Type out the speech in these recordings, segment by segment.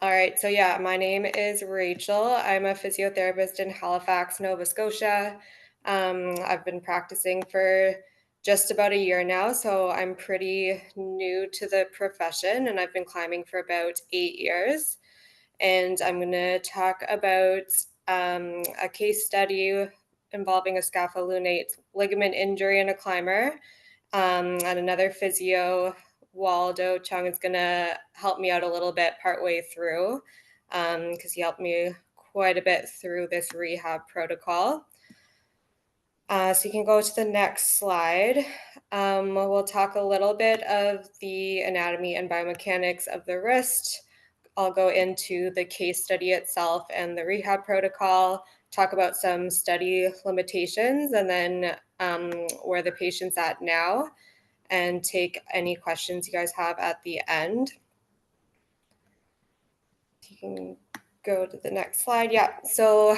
All right, so yeah, my name is Rachel. I'm a physiotherapist in Halifax, Nova Scotia. I've been practicing for just about a year now, so I'm pretty new to the profession, and I've been climbing for about 8 years. And I'm going to talk about a case study involving a scapholunate ligament injury in a climber, and another physio, Waldo Cheung, is going to help me out a little bit partway through because he helped me quite a bit through this rehab protocol. So you can go to the next slide. We'll talk a little bit of the anatomy and biomechanics of the wrist. I'll go into the case study itself and the rehab protocol, talk about some study limitations, and then where the patient's at now, and take any questions you guys have at the end. You can go to the next slide. Yeah, so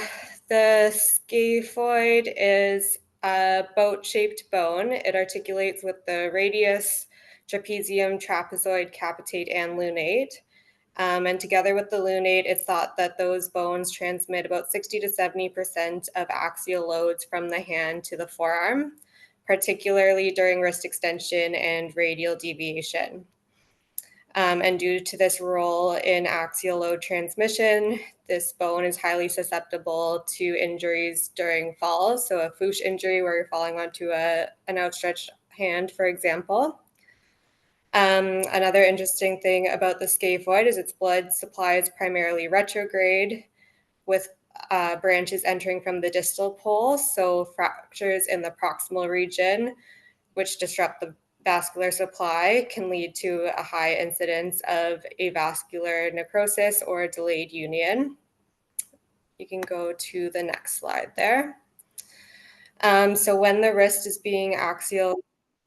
the scaphoid is a boat-shaped bone. It articulates with the radius, trapezium, trapezoid, capitate, and lunate. And together with the lunate, it's thought that those bones transmit about 60 to 70% of axial loads from the hand to the forearm, particularly during wrist extension and radial deviation. And due to this role in axial load transmission, this bone is highly susceptible to injuries during falls. So a foosh injury where you're falling onto an outstretched hand, for example. Another interesting thing about the scaphoid is its blood supply is primarily retrograde, with branches entering from the distal pole. So fractures in the proximal region, which disrupt the vascular supply, can lead to a high incidence of avascular necrosis or delayed union. You can go to the next slide there. So when the wrist is being axial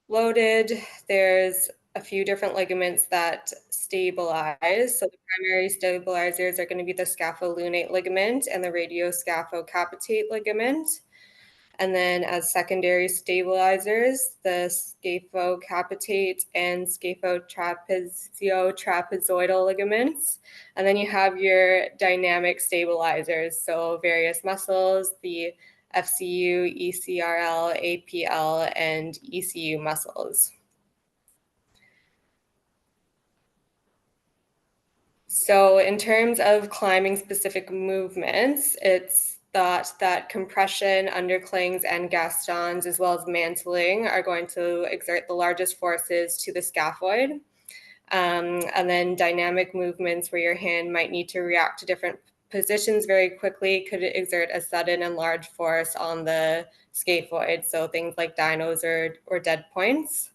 loaded, there's a few different ligaments that stabilize. So the primary stabilizers are going to be the scapholunate ligament and the radioscaphocapitate ligament. And then as secondary stabilizers, the scaphocapitate and scaphotrapeziotrapezoidal ligaments. And then you have your dynamic stabilizers, so various muscles, the FCU, ECRL, APL, and ECU muscles. So in terms of climbing specific movements, it's thought that compression, underclings, and gastons, as well as mantling, are going to exert the largest forces to the scaphoid. And then dynamic movements where your hand might need to react to different positions very quickly could exert a sudden and large force on the scaphoid. So things like dynos or dead points.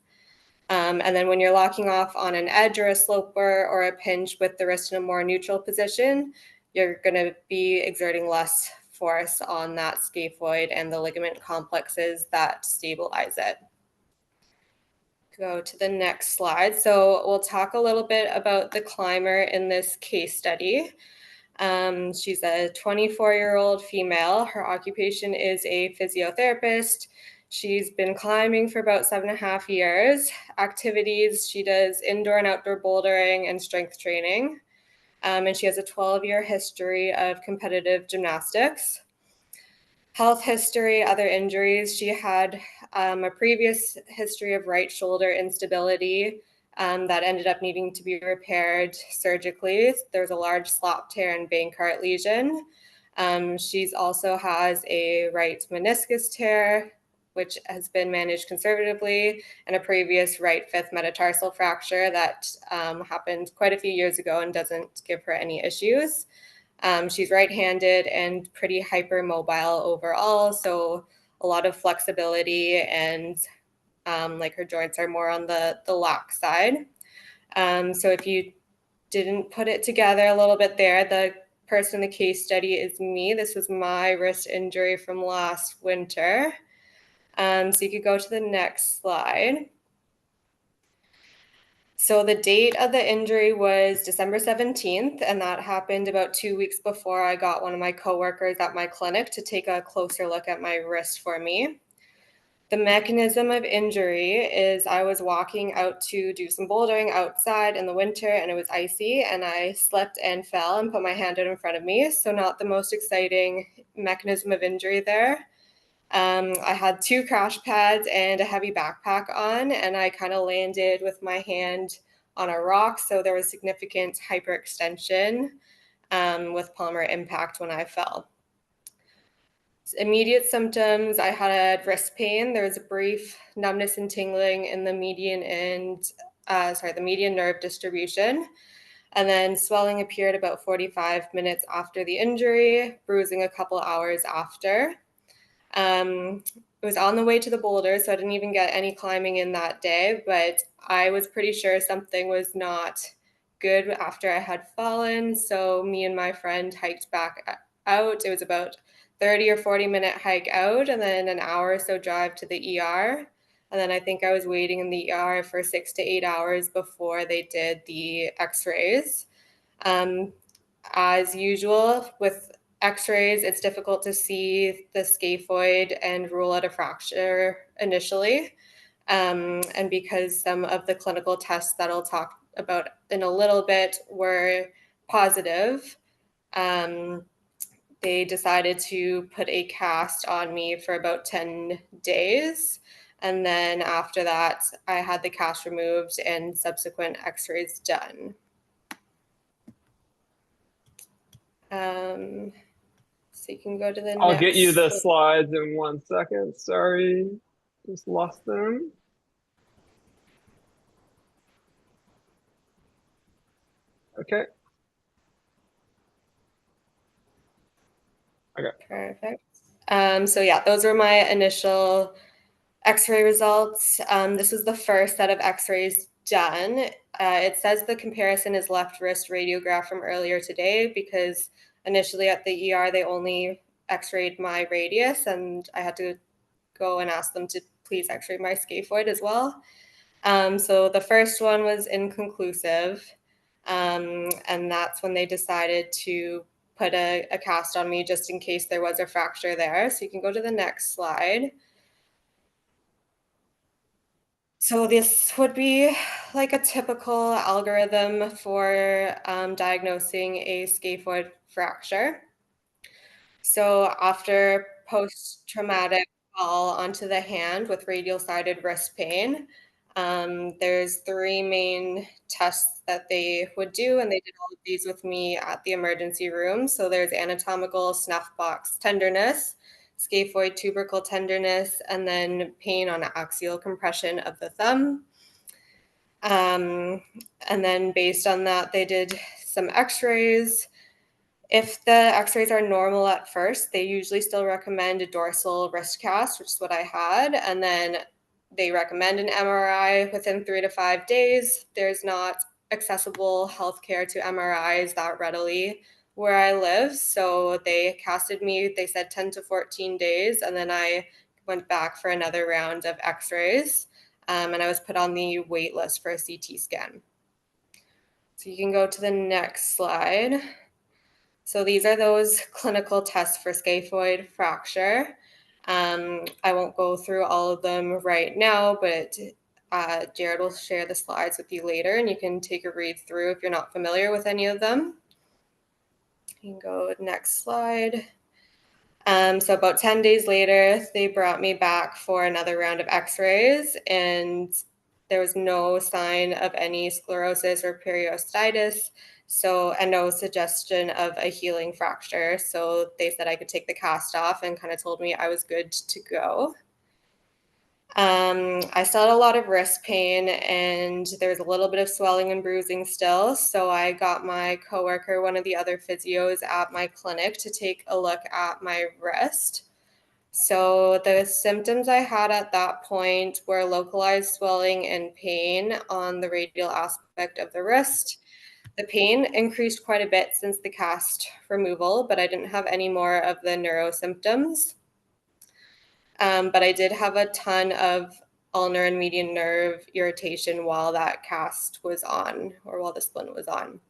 And then when you're locking off on an edge or a sloper or a pinch with the wrist in a more neutral position, you're going to be exerting less force on that scaphoid and the ligament complexes that stabilize it. Go to the next slide. So we'll talk a little bit about the climber in this case study. She's a 24-year-old female. Her occupation is a physiotherapist. She's been climbing for about 7.5 years. Activities, she does indoor and outdoor bouldering and strength training. And she has a 12-year history of competitive gymnastics. Health history, other injuries. She had a previous history of right shoulder instability that ended up needing to be repaired surgically. There's a large slop tear and Bankart lesion. She's also has a right meniscus tear, which has been managed conservatively, and a previous right fifth metatarsal fracture that happened quite a few years ago and doesn't give her any issues. She's right-handed and pretty hypermobile overall, so a lot of flexibility, and like her joints are more on the lax side. So if you didn't put it together a little bit there, the person in the case study is me. This was my wrist injury from last winter. So you could go to the next slide. So the date of the injury was December 17th, and that happened about 2 weeks before I got one of my coworkers at my clinic to take a closer look at my wrist for me. The mechanism of injury is I was walking out to do some bouldering outside in the winter and it was icy and I slipped and fell and put my hand out in front of me. So not the most exciting mechanism of injury there. I had 2 crash pads and a heavy backpack on and I kind of landed with my hand on a rock. So there was significant hyperextension with palmar impact when I fell. Immediate symptoms, I had wrist pain. There was a brief numbness and tingling in the the median nerve distribution. And then swelling appeared about 45 minutes after the injury, bruising a couple hours after. It was on the way to the boulder, so I didn't even get any climbing in that day, but I was pretty sure something was not good after I had fallen. So me and my friend hiked back out. It was about 30 or 40-minute hike out and then an hour or so drive to the ER. And then I think I was waiting in the ER for 6 to 8 hours before they did the x-rays. As usual with x-rays, it's difficult to see the scaphoid and rule out a fracture initially. And because some of the clinical tests that I'll talk about in a little bit were positive, they decided to put a cast on me for about 10 days. And then after that, I had the cast removed and subsequent x-rays done. So you can go to the I'll next. get you the slides in 1 second. Sorry, just lost them. Okay. Okay. Perfect. So yeah, those were my initial x-ray results. This was the first set of x-rays done. It says the comparison is left wrist radiograph from earlier today because initially at the ER, they only x-rayed my radius and I had to go and ask them to please x-ray my scaphoid as well. So the first one was inconclusive. And that's when they decided to put a cast on me just in case there was a fracture there. So you can go to the next slide. So this would be like a typical algorithm for diagnosing a scaphoid fracture. So after post-traumatic fall onto the hand with radial-sided wrist pain, there's 3 main tests that they would do, and they did all of these with me at the emergency room. So there's anatomical snuff box tenderness, scaphoid tubercle tenderness, and then pain on axial compression of the thumb. And then based on that, they did some x-rays. If the x-rays are normal at first, they usually still recommend a dorsal wrist cast, which is what I had. And then they recommend an MRI within 3 to 5 days. There's not accessible healthcare to MRIs that readily where I live. So they casted me, they said 10 to 14 days. And then I went back for another round of x-rays. And I was put on the wait list for a CT scan. So you can go to the next slide. So these are those clinical tests for scaphoid fracture. I won't go through all of them right now, but Jared will share the slides with you later and you can take a read through if you're not familiar with any of them. You can go next slide. So about 10 days later, they brought me back for another round of x-rays and there was no sign of any sclerosis or periostitis. So, and no suggestion of a healing fracture. So they said I could take the cast off and kind of told me I was good to go. I still had a lot of wrist pain and there was a little bit of swelling and bruising still. So I got my coworker, one of the other physios at my clinic, to take a look at my wrist. So the symptoms I had at that point were localized swelling and pain on the radial aspect of the wrist. The pain increased quite a bit since the cast removal, but I didn't have any more of the neuro symptoms. But I did have a ton of ulnar and median nerve irritation while that cast was on, or while the splint was on.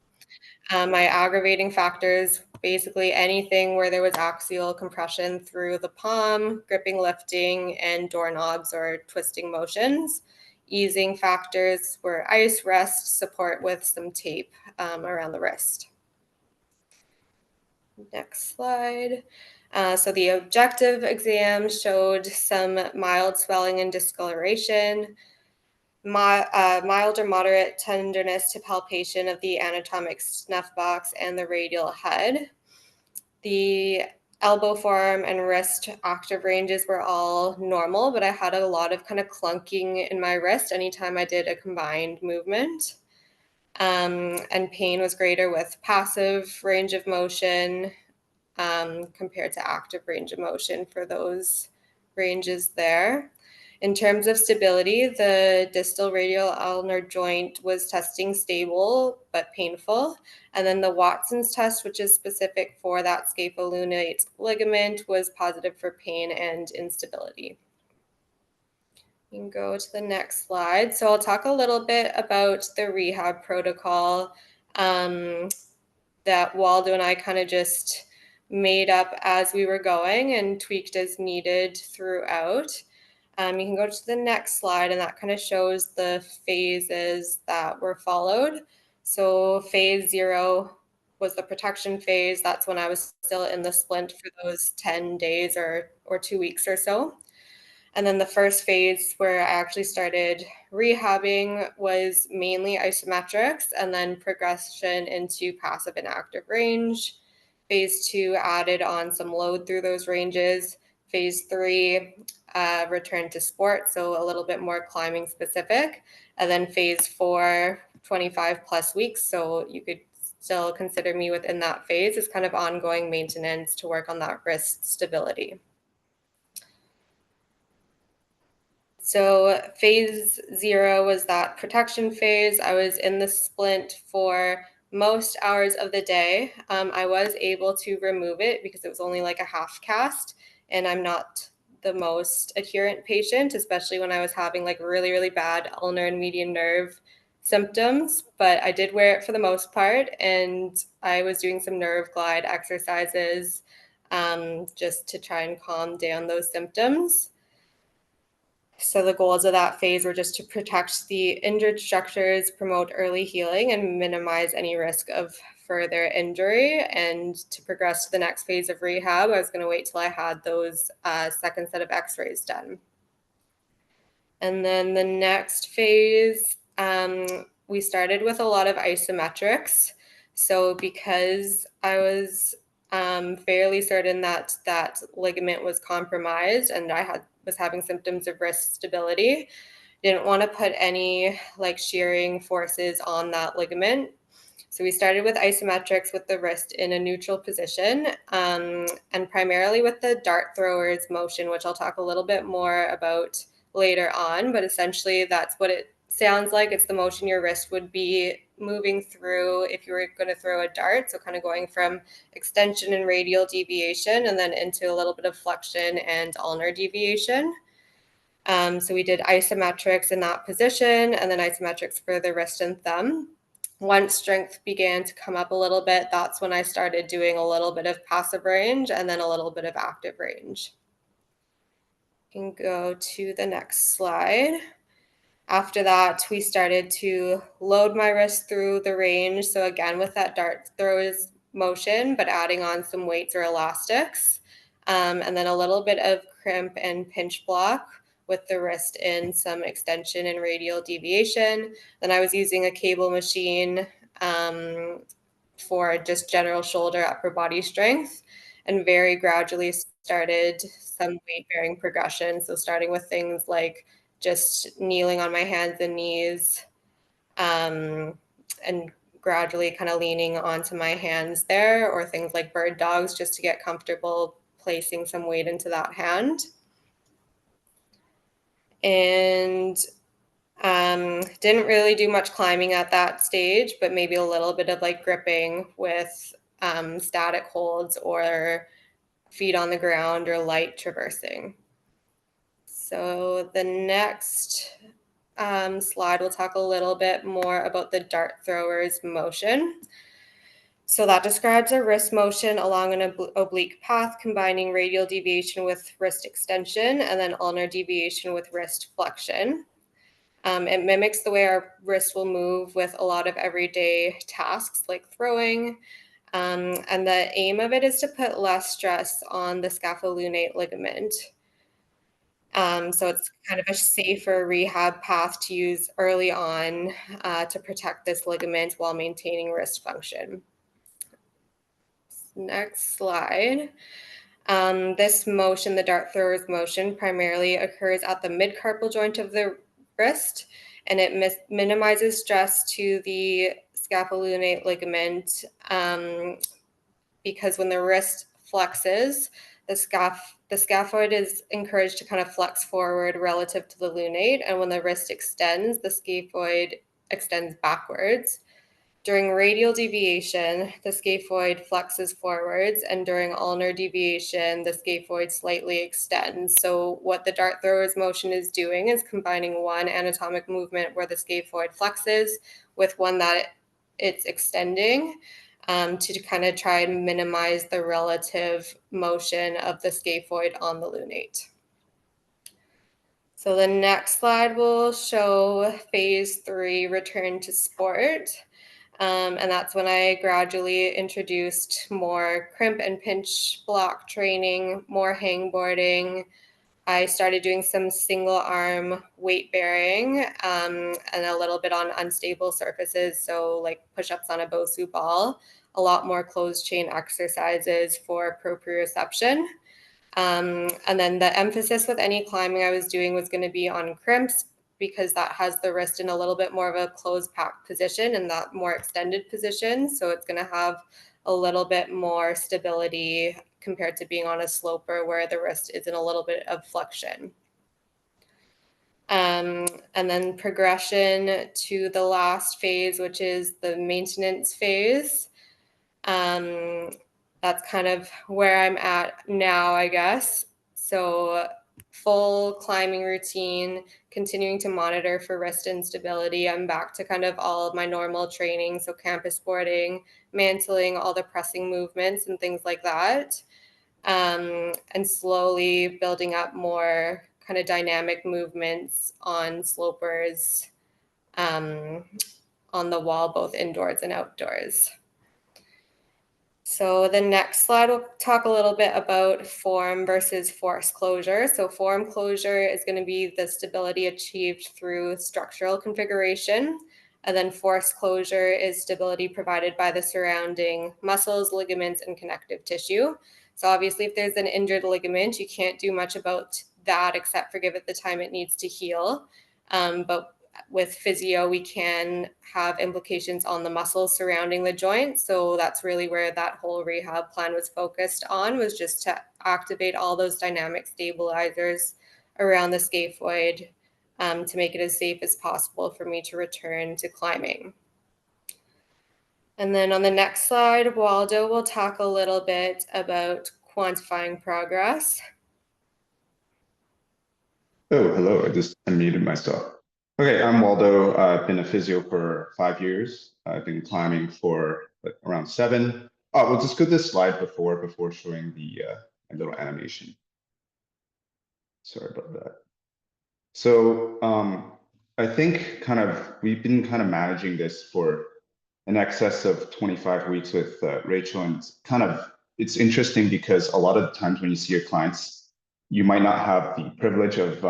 My aggravating factors basically anything where there was axial compression through the palm, gripping, lifting, and doorknobs or twisting motions. Easing factors were ice, rest, support with some tape around the wrist. Next slide. So the objective exam showed some mild swelling and discoloration, mild or moderate tenderness to palpation of the anatomic snuff box and the radial head. The elbow forearm and wrist active ranges were all normal, but I had a lot of kind of clunking in my wrist anytime I did a combined movement. And pain was greater with passive range of motion compared to active range of motion for those ranges there. In terms of stability, the distal radial ulnar joint was testing stable but painful. And then the Watson's test, which is specific for that scapholunate ligament, was positive for pain and instability. You can go to the next slide. So I'll talk a little bit about the rehab protocol that Waldo and I kind of just made up as we were going and tweaked as needed throughout. You can go to the next slide, and that kind of shows the phases that were followed. So phase 0 was the protection phase. That's when I was still in the splint for those 10 days or 2 weeks or so. And then the first phase where I actually started rehabbing was mainly isometrics and then progression into passive and active range. Phase 2 added on some load through those ranges. Phase 3 returned to sport, so a little bit more climbing specific. And then phase 4, 25 plus weeks. So you could still consider me within that phase as kind of ongoing maintenance to work on that wrist stability. So phase 0 was that protection phase. I was in the splint for most hours of the day. I was able to remove it because it was only like a half cast, and I'm not the most adherent patient, especially when I was having like really, really bad ulnar and median nerve symptoms. But I did wear it for the most part, and I was doing some nerve glide exercises just to try and calm down those symptoms. So the goals of that phase were just to protect the injured structures, promote early healing, and minimize any risk of further injury. And to progress to the next phase of rehab, I was going to wait till I had those second set of x-rays done. And then the next phase, we started with a lot of isometrics. So because I was fairly certain that that ligament was compromised and I was having symptoms of wrist stability, didn't want to put any like shearing forces on that ligament. So we started with isometrics with the wrist in a neutral position and primarily with the dart thrower's motion, which I'll talk a little bit more about later on, but essentially that's what it sounds like. It's the motion your wrist would be moving through if you were going to throw a dart. So kind of going from extension and radial deviation and then into a little bit of flexion and ulnar deviation. So we did isometrics in that position and then isometrics for the wrist and thumb. Once strength began to come up a little bit, that's when I started doing a little bit of passive range and then a little bit of active range. You can go to the next slide. After that, we started to load my wrist through the range. So again, with that dart throws motion, but adding on some weights or elastics. And then a little bit of crimp and pinch block with the wrist in some extension and radial deviation. Then I was using a cable machine for just general shoulder upper body strength and very gradually started some weight bearing progression. So starting with things like just kneeling on my hands and knees and gradually kind of leaning onto my hands there, or things like bird dogs just to get comfortable placing some weight into that hand. And didn't really do much climbing at that stage, but maybe a little bit of like gripping with static holds or feet on the ground or light traversing. So the next slide, we'll talk a little bit more about the dart thrower's motion. So that describes a wrist motion along an oblique path, combining radial deviation with wrist extension and then ulnar deviation with wrist flexion. It mimics the way our wrist will move with a lot of everyday tasks like throwing. And the aim of it is to put less stress on the scapholunate ligament. So it's kind of a safer rehab path to use early on to protect this ligament while maintaining wrist function. Next slide. This motion, the dart thrower's motion, primarily occurs at the midcarpal joint of the wrist, and it minimizes stress to the scapholunate ligament because when the wrist flexes, the scaphoid is encouraged to kind of flex forward relative to the lunate, and when the wrist extends, the scaphoid extends backwards. During radial deviation, the scaphoid flexes forwards, and during ulnar deviation, the scaphoid slightly extends. So what the dart thrower's motion is doing is combining one anatomic movement where the scaphoid flexes with one that it's extending to kind of try and minimize the relative motion of the scaphoid on the lunate. So the next slide will show phase 3, return to sport. And that's when I gradually introduced more crimp and pinch block training, more hangboarding. I started doing some single arm weight bearing and a little bit on unstable surfaces. So like push-ups on a Bosu ball, a lot more closed chain exercises for proprioception. And then the emphasis with any climbing I was doing was going to be on crimps because that has the wrist in a little bit more of a closed packed position and that more extended position. So it's going to have a little bit more stability compared to being on a sloper where the wrist is in a little bit of flexion. And then progression to the last phase, which is the maintenance phase. That's kind of where I'm at now, I guess. So full climbing routine, continuing to monitor for wrist instability. I'm back to kind of all of my normal training. So campus boarding, mantling, all the pressing movements and things like that. And slowly building up more kind of dynamic movements on slopers on the wall, both indoors and outdoors. So the next slide, we'll talk a little bit about form versus force closure. So form closure is going to be the stability achieved through structural configuration. And then force closure is stability provided by the surrounding muscles, ligaments, and connective tissue. So obviously, if there's an injured ligament, you can't do much about that except for give it the time it needs to heal. But with physio, we can have implications on the muscles surrounding the joint. So that's really where that whole rehab plan was focused on, was just to activate all those dynamic stabilizers around the scaphoid to make it as safe as possible for me to return to climbing. And then on the next slide, Waldo will talk a little bit about quantifying progress. Oh, hello. I just unmuted myself. Okay, I'm Waldo. I've been a physio for 5 years. I've been climbing for around 7. Oh, we'll just go to this slide before showing the little animation. Sorry about that. So I think we've been kind of managing this for in excess of 25 weeks with Rachel, and it's interesting because a lot of the times when you see your clients, you might not have the privilege of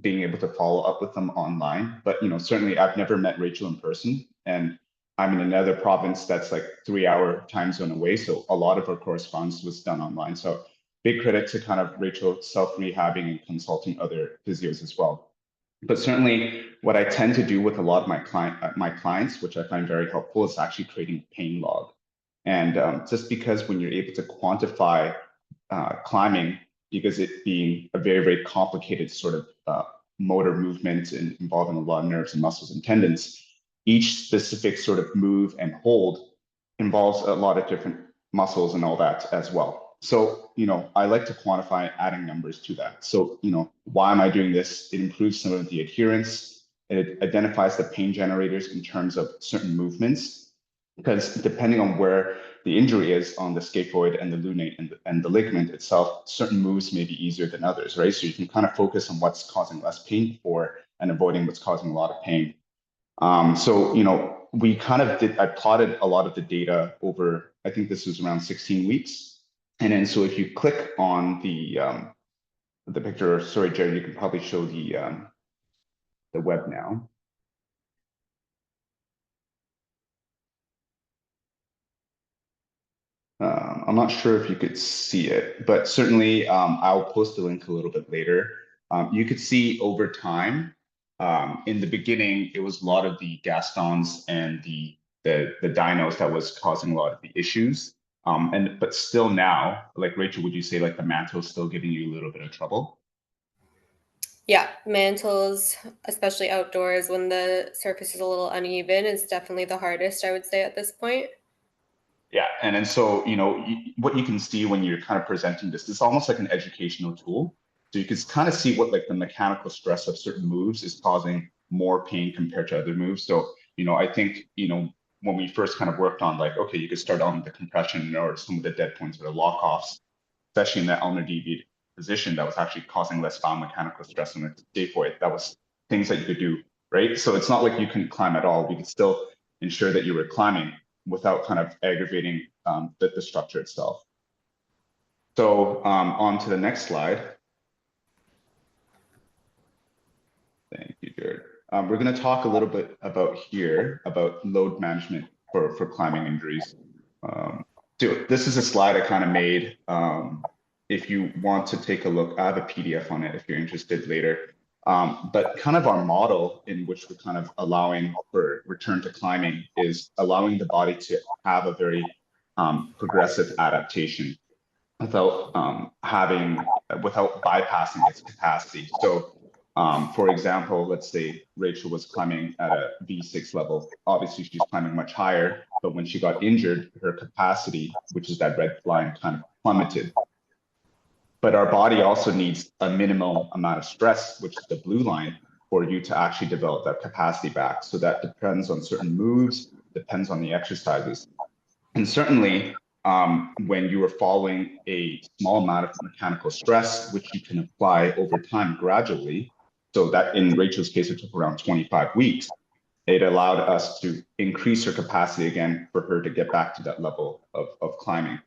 being able to follow up with them online. But certainly I've never met Rachel in person, and I'm in another province that's like 3-hour time zone away. So a lot of our correspondence was done online. So big credit to kind of Rachel self-rehabbing and consulting other physios as well. But certainly what I tend to do with a lot of my clients, which I find very helpful, is actually creating a pain log. And just because when you're able to quantify climbing, because it being a very, very complicated sort of motor movement and involving a lot of nerves and muscles and tendons, each specific sort of move and hold involves a lot of different muscles and all that as well. So, I like to quantify adding numbers to that. So, why am I doing this? It improves some of the adherence. It identifies the pain generators in terms of certain movements. because depending on where the injury is on the scaphoid and the lunate and the ligament itself, certain moves may be easier than others, right? So you can kind of focus on what's causing less pain and avoiding what's causing a lot of pain. So, we kind of I plotted a lot of the data over, I think this was around 16 weeks. And then, so if you click on the picture, sorry, Jared, you can probably show the web now. I'm not sure if you could see it, but certainly I'll post the link a little bit later. You could see over time, in the beginning, it was a lot of the gastons and the dinos that was causing a lot of the issues. But still now, like Rachel, would you say like the mantle is still giving you a little bit of trouble? Yeah, mantles, especially outdoors when the surface is a little uneven, is definitely the hardest, I would say, at this point. Yeah, and then so what you can see when you're kind of presenting this, it's almost like an educational tool. So you can kind of see what like the mechanical stress of certain moves is causing more pain compared to other moves. So I think when we first kind of worked on like, okay, you could start on the compression or some of the dead points or the lock offs, especially in that ulnar deviated position that was actually causing less biomechanical stress on the scaphoid. That was things that you could do, right? So it's not like you couldn't climb at all. We could still ensure that you were climbing without kind of aggravating the structure itself. So on to the next slide. Thank you, Jared. We're going to talk a little bit about load management for climbing injuries. So this is a slide I kind of made. If you want to take a look, I have a PDF on it if you're interested later. But kind of our model in which we're kind of allowing for return to climbing is allowing the body to have a very progressive adaptation without bypassing its capacity. So for example, let's say Rachel was climbing at a V6 level. Obviously, she's climbing much higher, but when she got injured, her capacity, which is that red line, kind of plummeted. But our body also needs a minimal amount of stress, which is the blue line, for you to actually develop that capacity back. So that depends on certain moves, depends on the exercises. And certainly, when you are following a small amount of mechanical stress, which you can apply over time gradually, so that in Rachel's case, it took around 25 weeks, it allowed us to increase her capacity again for her to get back to that level of climbing.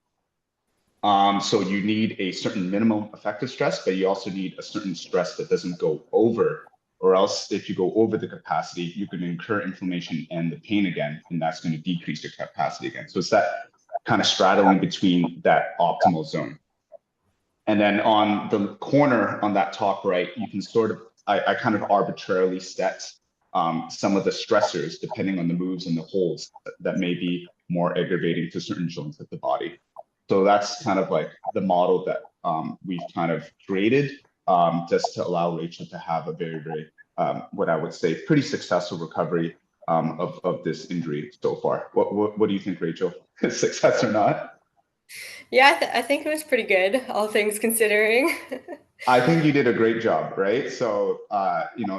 So you need a certain minimum effective stress, but you also need a certain stress that doesn't go over, or else if you go over the capacity, you can incur inflammation and the pain again, and that's going to decrease your capacity again. So it's that kind of straddling between that optimal zone. And then on the corner on that top right, you can sort of, I kind of arbitrarily set some of the stressors depending on the moves and the holds that may be more aggravating to certain joints of the body. So that's kind of like the model that we've kind of created just to allow Rachel to have a very, very, what I would say, pretty successful recovery of this injury so far. What do you think, Rachel? Success or not? Yeah, I think it was pretty good, all things considering. I think you did a great job, right? So,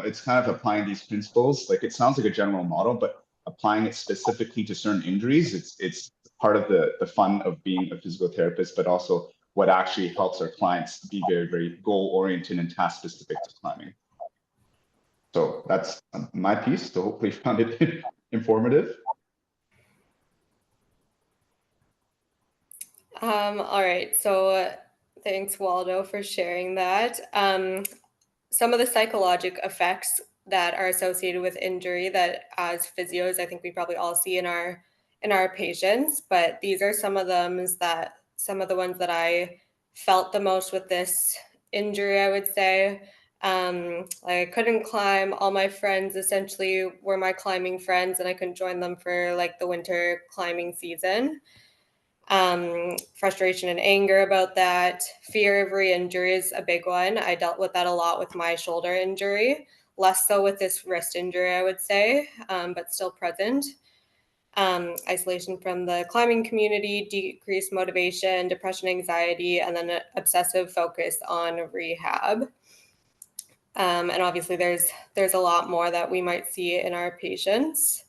it's kind of applying these principles. Like it sounds like a general model, but applying it specifically to certain injuries, it's part of the fun of being a physical therapist, but also what actually helps our clients be very, very goal-oriented and task-specific to climbing. So that's my piece. So hopefully you found it informative. All right, so thanks, Waldo, for sharing that. Some of the psychological effects that are associated with injury that as physios, I think we probably all see in our patients, but these are some of the ones that I felt the most with this injury, I would say. I couldn't climb. All my friends essentially were my climbing friends, and I couldn't join them for like the winter climbing season. Frustration and anger about that. Fear of re-injury is a big one. I dealt with that a lot with my shoulder injury, less so with this wrist injury, I would say, but still present. Isolation from the climbing community, decreased motivation, depression, anxiety, and then an obsessive focus on rehab. And obviously there's a lot more that we might see in our patients.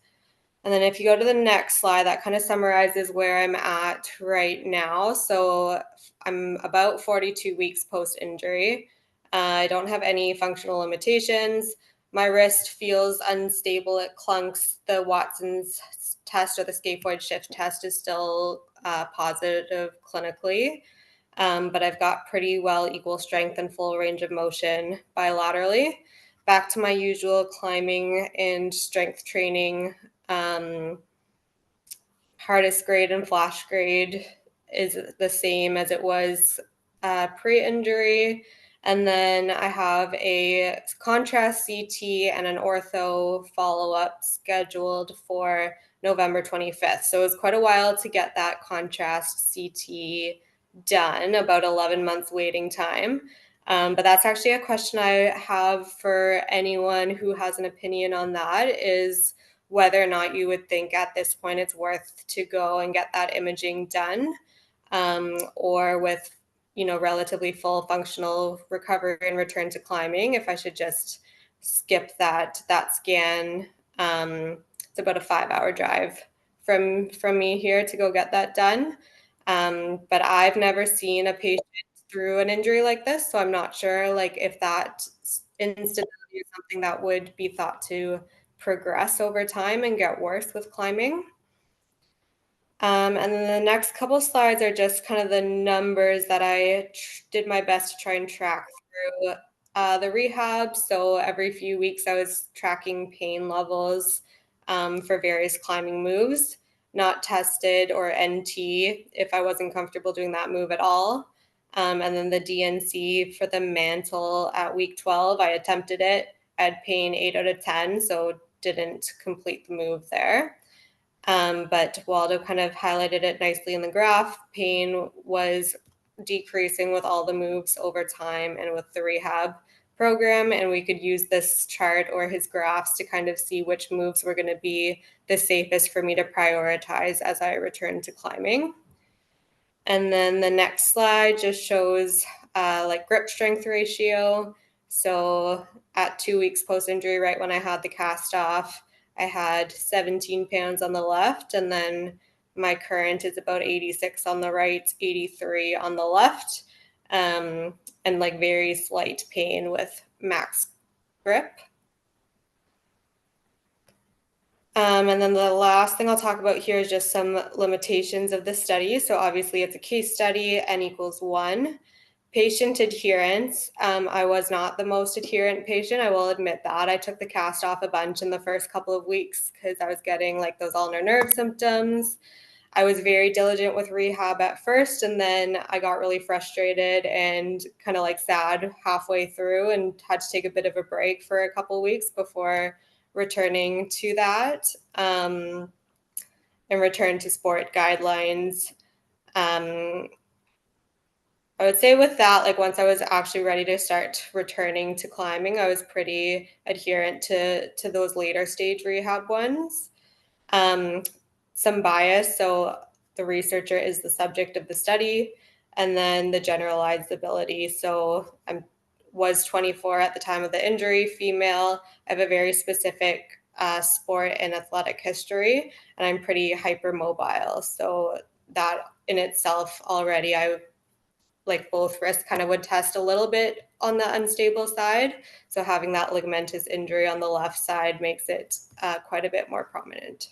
And then if you go to the next slide, that kind of summarizes where I'm at right now. So I'm about 42 weeks post-injury. I don't have any functional limitations. My wrist feels unstable. It clunks. The Watson's test or the scaphoid shift test is still positive clinically. But I've got pretty well equal strength and full range of motion bilaterally. Back to my usual climbing and strength training. Hardest grade and flash grade is the same as it was pre-injury. And then I have a contrast CT and an ortho follow-up scheduled for November 25th. So it was quite a while to get that contrast CT done, about 11 months waiting time. But that's actually a question I have for anyone who has an opinion on that, is whether or not you would think at this point it's worth to go and get that imaging done, or with relatively full functional recovery and return to climbing, if I should just skip that scan. It's about a 5-hour drive from me here to go get that done. But I've never seen a patient through an injury like this, so I'm not sure if that instability is something that would be thought to progress over time and get worse with climbing. And then the next couple slides are just kind of the numbers that I did my best to try and track through the rehab. So every few weeks I was tracking pain levels for various climbing moves, not tested or NT if I wasn't comfortable doing that move at all. And then the DNC for the mantle at week 12, I attempted it. I had pain 8 out of 10, so didn't complete the move there. But Waldo kind of highlighted it nicely in the graph. Pain was decreasing with all the moves over time and with the rehab program. And we could use this chart or his graphs to kind of see which moves were going to be the safest for me to prioritize as I return to climbing. And then the next slide just shows grip strength ratio. So at 2 weeks post-injury, right when I had the cast off, I had 17 pounds on the left, and then my current is about 86 on the right, 83 on the left, and very slight pain with max grip. And then the last thing I'll talk about here is just some limitations of the study. So obviously it's a case study, N equals 1. Patient adherence. I was not the most adherent patient. I will admit that. I took the cast off a bunch in the first couple of weeks because I was getting those ulnar nerve symptoms. I was very diligent with rehab at first, and then I got really frustrated and kind of sad halfway through and had to take a bit of a break for a couple of weeks before returning to that and return to sport guidelines. I would say with that, once I was actually ready to start returning to climbing, I was pretty adherent to those later stage rehab ones. Some bias, so the researcher is the subject of the study, and then the generalizability. So I was 24 at the time of the injury, female. I have a very specific sport and athletic history, and I'm pretty hypermobile. So that in itself already, both wrists kind of would test a little bit on the unstable side. So having that ligamentous injury on the left side makes it quite a bit more prominent.